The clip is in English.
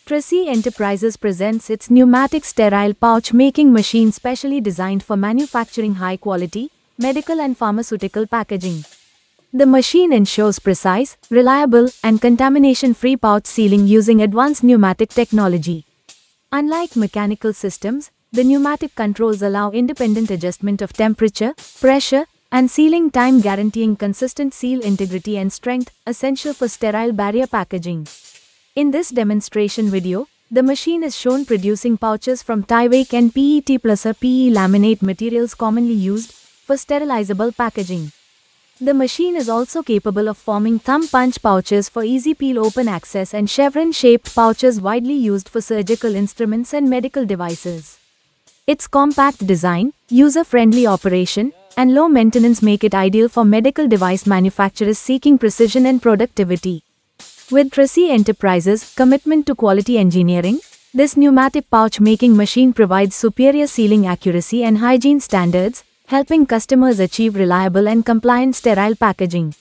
Trasy Enterprises presents its pneumatic sterile pouch making machine specially designed for manufacturing high-quality, medical and pharmaceutical packaging. The machine ensures precise, reliable, and contamination-free pouch sealing using advanced pneumatic technology. Unlike mechanical systems, the pneumatic controls allow independent adjustment of temperature, pressure, and sealing time, guaranteeing consistent seal integrity and strength, essential for sterile barrier packaging. In this demonstration video, the machine is shown producing pouches from Tyvek and PET+PE laminate materials commonly used for sterilizable packaging. The machine is also capable of forming thumb punch pouches for easy peel open access and chevron-shaped pouches widely used for surgical instruments and medical devices. Its compact design, user-friendly operation, and low maintenance make it ideal for medical device manufacturers seeking precision and productivity. With Trasy Enterprises' commitment to quality engineering, this pneumatic pouch making machine provides superior sealing accuracy and hygiene standards, helping customers achieve reliable and compliant sterile packaging.